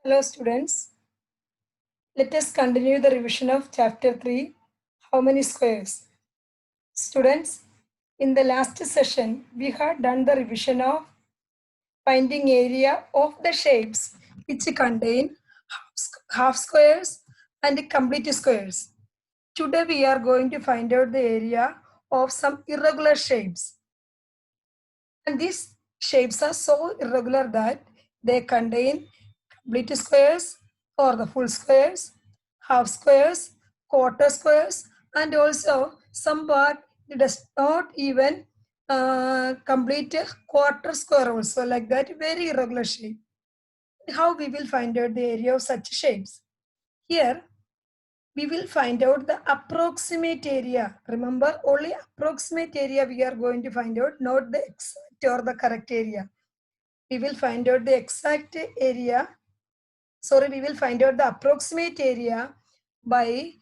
Hello students, let us continue the revision of chapter 3, How many squares? Students, in the last session, we had done the revision of finding area of the shapes which contain half squares and complete squares. Today we are going to find out the area of some irregular shapes. And these shapes are so irregular that they contain complete squares or the full squares, half squares, quarter squares, and also some part it does not even complete a quarter square also, like that, very irregular shape. How we will find out the area of such shapes? Here we will find out the approximate area. Remember, only approximate area we are going to find out, not the exact or the correct area. We will find out the exact area. Sorry, we will find out the approximate area by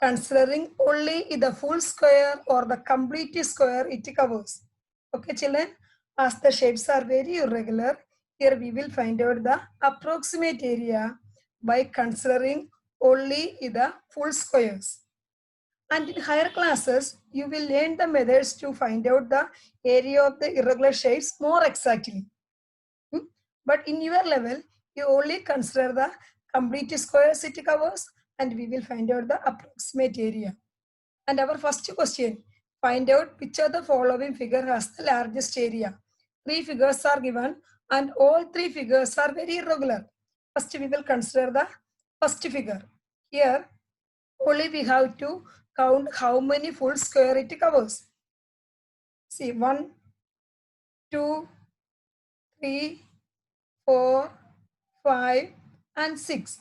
considering only the full square or the complete square it covers. Okay, children, as the shapes are very irregular, here we will find out the approximate area by considering only the full squares. And in higher classes, you will learn the methods to find out the area of the irregular shapes more exactly. But in your level, you only consider the complete squares it covers, and we will find out the approximate area. And our first question, find out which of the following figure has the largest area. Three figures are given and all three figures are very irregular. First we will consider the first figure. Here only we have to count how many full square it covers. See, 1, 2, 3, 4, 5 and 6.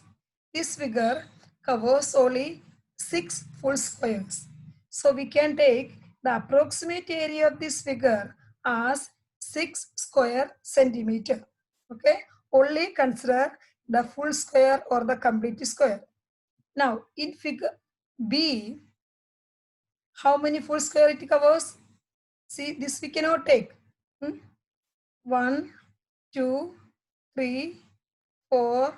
This figure covers only 6 full squares. So we can take the approximate area of this figure as 6 square centimeter. Okay, only consider the full square or the complete square. Now in figure B, how many full square it covers? See, this we cannot take. 1, 2, 3, 4,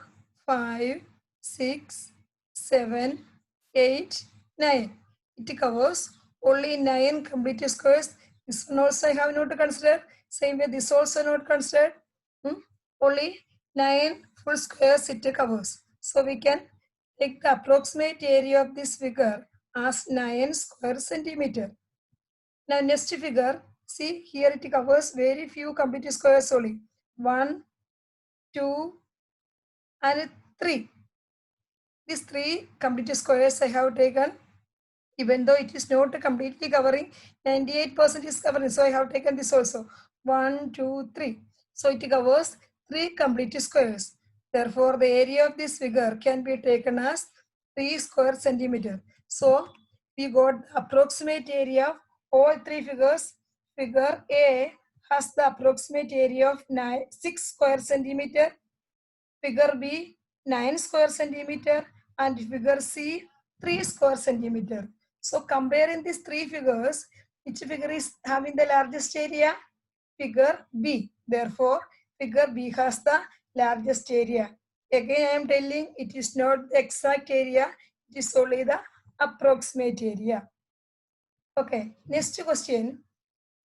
5, 6, 7, 8, 9. It covers only 9 complete squares. This one also I have not to consider. Same way this also not considered. Only 9 full squares it covers. So we can take the approximate area of this figure as 9 square centimeter. Now next figure, see here it covers very few complete squares only. 1, 2, and 3. These 3 complete squares I have taken, even though it is not completely covering, 98% is covering. So I have taken this also. 1, 2, 3. So it covers 3 complete squares. Therefore, the area of this figure can be taken as 3 square centimeter. So we got approximate area of all 3 figures. Figure A has the approximate area of 6 square centimeter. Figure B 9 square centimeter and figure C 3 square centimeter. So comparing these 3 figures, which figure is having the largest area? Figure B. Therefore, figure B has the largest area. Again, I am telling it is not the exact area, it is only the approximate area. Okay, next question.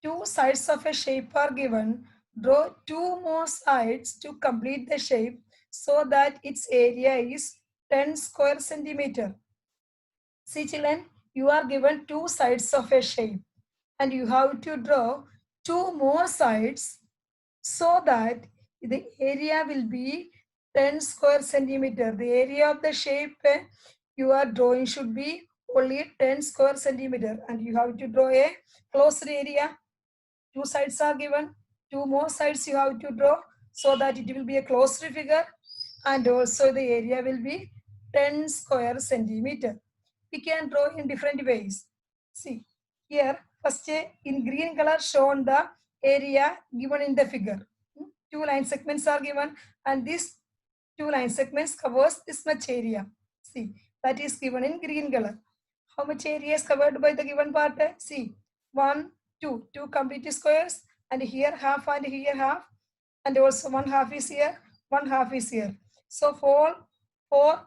2 sides of a shape are given. Draw 2 more sides to complete the shape so that its area is 10 square centimeter. See children, you are given 2 sides of a shape and you have to draw 2 more sides so that the area will be 10 square centimeter. The area of the shape you are drawing should be only 10 square centimeter and you have to draw a closed area. 2 sides are given, 2 more sides you have to draw so that it will be a closed figure and also the area will be 10 square centimeter. We can draw in different ways. See, here first in green color shown the area given in the figure. 2 line segments are given and this 2 line segments covers this much area. See, that is given in green color. How much area is covered by the given part? See, 1, 2 complete squares and here half and here half and also 1 half is here, 1 half is here. So four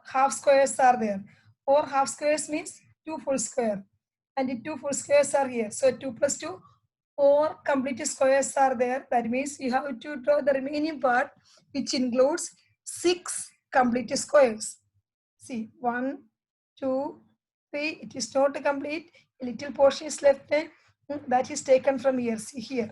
half squares are there. 4 half squares means 2 full square. And the 2 full squares are here. So 2 plus 2, 4 complete squares are there. That means you have to draw the remaining part, which includes 6 complete squares. See, 1, 2, 3. It is not complete. A little portion is left. That is taken from here. See here.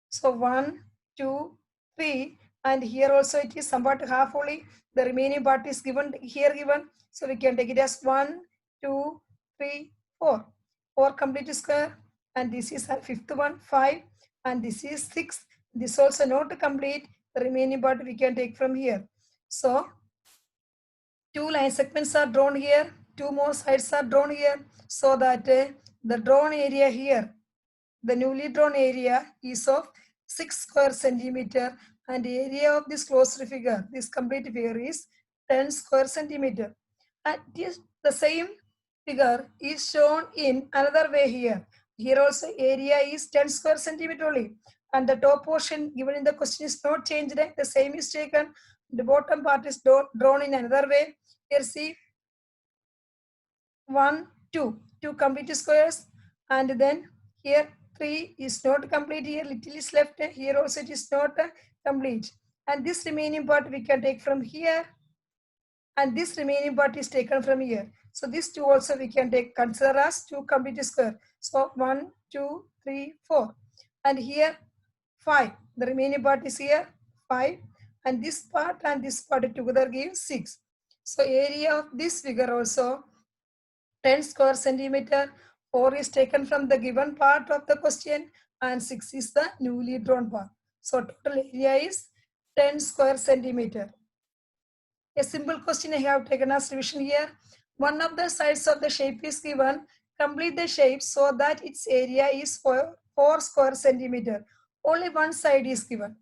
So 1, 2, 3. And here also it is somewhat half only. The remaining part is given here given. So we can take it as 1, 2, 3, 4. 4 complete square. And this is a fifth one, 5. And this is 6. This also not complete. The remaining part we can take from here. So 2 line segments are drawn here. 2 more sides are drawn here. So that the drawn area here, the newly drawn area is of 6 square centimeter, and the area of this closed figure, this complete figure, is 10 square centimeter. And the same figure is shown in another way here. Here also area is 10 square centimeter only, and the top portion given in the question is not changed. The same is taken. The bottom part is drawn in another way. Here see 1, 2 complete squares, and then here 3 is not complete. Here little is left. Here also it is not complete. And this remaining part we can take from here, and this remaining part is taken from here. So this 2 also we can take consider as 2 complete square. So 1, 2, 3, 4, and here 5. The remaining part is here 5, and this part together gives 6. So area of this figure also 10 square centimeter. 4 is taken from the given part of the question, and 6 is the newly drawn part. So total area is 10 square centimeter. A simple question I have taken as revision here. One of the sides of the shape is given. Complete the shape so that its area is 4 square centimeter. Only one side is given.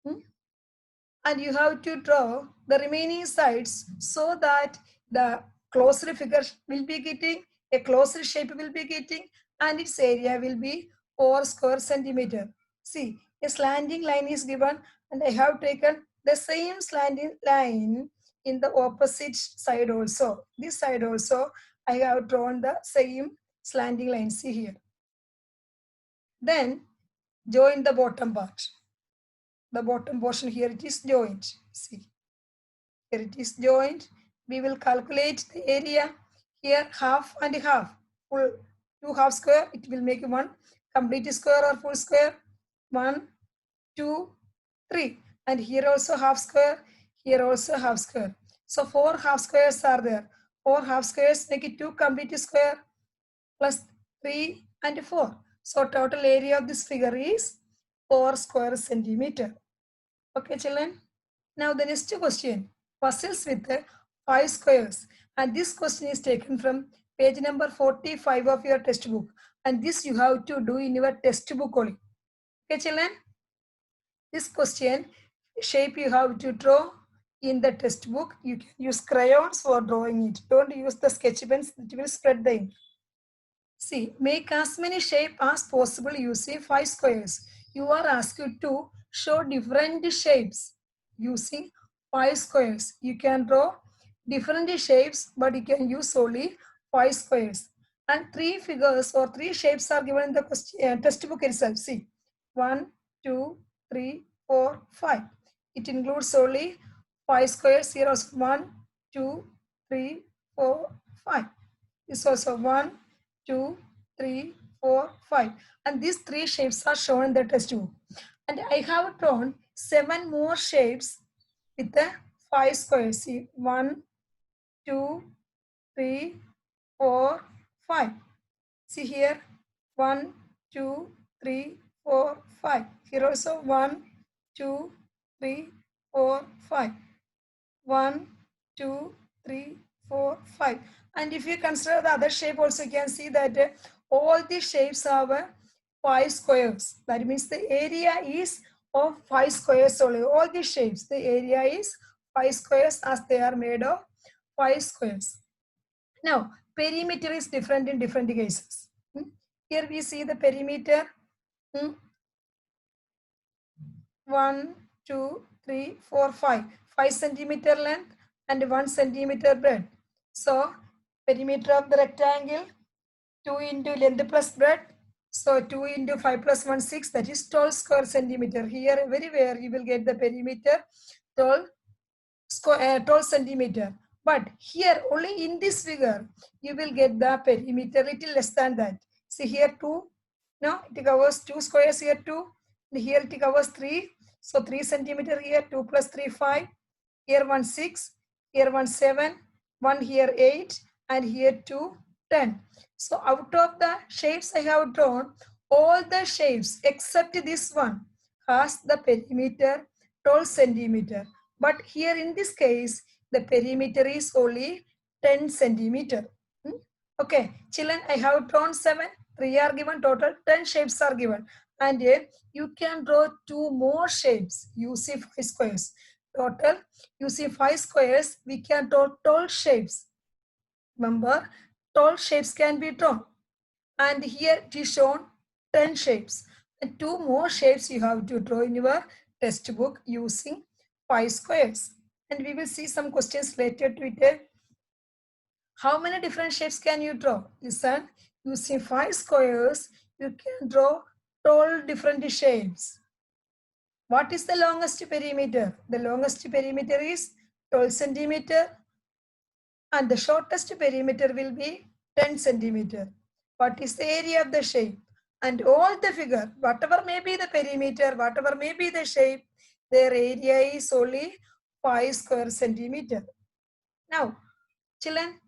And you have to draw the remaining sides so that the closed figure will be getting, a closed shape will be getting, and its area will be 4 square centimeter. See, a slanting line is given, and I have taken the same slanting line in the opposite side also. This side also I have drawn the same slanting line. See here. Then join the bottom part. The bottom portion here it is joined. See, here it is joined. We will calculate the area. Here half and half. Full 2 half square, it will make 1 complete square or full square. 1, 2, 3. And here also half square. Here also half square. So 4 half squares are there. 4 half squares make it 2 complete square plus 3 and 4. So total area of this figure is 4 square centimeter. Okay, children. Now the next question, puzzles with 5 squares, and this question is taken from page number 45 of your textbook, and this you have to do in your textbook only. Okay, children. This question shape you have to draw in the textbook. You can use crayons for drawing it. Don't use the sketch pens, it will spread the ink. See, make as many shapes as possible using 5 squares. You are asked to show different shapes using 5 squares. You can draw different shapes, but you can use only 5 squares. And 3 figures or 3 shapes are given in the question, textbook itself. See, 1, 2, 3, 4, 5. It includes only 5 squares. Here also 1, 2, 3, 4, 5. This also 1, 2, 3, 4, 5. And these 3 shapes are shown in the textbook. And I have drawn 7 more shapes with the 5 squares. See, 1, 2, 3, 4, 5. See here, 1, 2, 3, 4, 5. Here also 1, 2, 3, 4, 5. 1, 2, 3, 4, 5. And if you consider the other shape also, you can see that all the shapes have 5 squares. That means the area is of 5 squares only. All the shapes, the area is 5 squares as they are made of 5 squares. Now, perimeter is different in different cases. Here we see the perimeter. 1, 2, 3, 4, 5. 5 centimeter length and 1 centimeter breadth. So perimeter of the rectangle 2 into length plus breadth. So 2 into 5 plus 1 6, that is 12 square centimeter. Here everywhere you will get the perimeter 12 12 centimeter. But here only in this figure you will get the perimeter little less than that. See here 2, no, it covers 2 squares here 2, and here it covers 3. So 3 centimeter here, 2 plus 3 5, here 1 6, here 1 7, 1 here 8, and here 2 10. So out of the shapes I have drawn, all the shapes except this one has the perimeter 12 centimeter. But here in this case, the perimeter is only 10 centimeter. Okay, children, I have drawn 7. 3 are given, total 10 shapes are given. And you can draw 2 more shapes using 5 squares. Total, using 5 squares, we can draw 12 shapes. Remember, 12 shapes can be drawn. And here it is shown 10 shapes. And 2 more shapes you have to draw in your textbook using 5 squares. And we will see some questions related to it. How many different shapes can you draw? Listen, using 5 squares, you can draw 12 different shapes. What is the longest perimeter? The longest perimeter is 12 centimeter. And the shortest perimeter will be 10 centimeter. What is the area of the shape? And all the figure, whatever may be the perimeter, whatever may be the shape, their area is only 5 square centimeter. Now, children,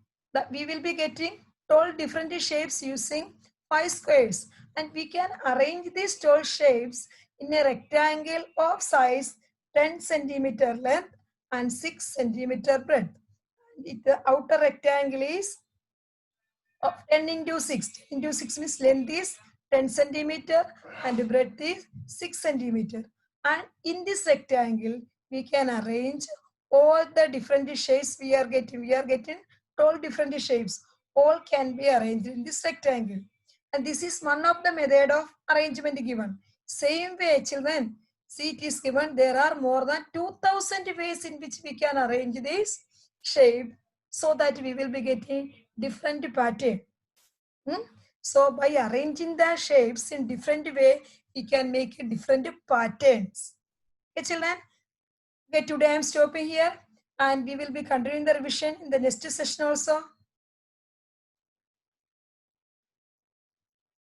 we will be getting 12 different shapes using 5 squares. And we can arrange these 12 shapes in a rectangle of size 10 centimeter length and 6 centimeter breadth. The outer rectangle is of 10 into 6. 10 into 6 means length is 10 centimeter and breadth is 6 centimeter. And in this rectangle, we can arrange all the different shapes we are getting. We are getting 12 different shapes. All can be arranged in this rectangle. And this is one of the method of arrangement given. Same way, children, see it is given there are more than 2000 ways in which we can arrange this shape so that we will be getting different pattern. So by arranging the shapes in different way, we can make different patterns. Okay, children? Okay, today I am stopping here and we will be continuing the revision in the next session also.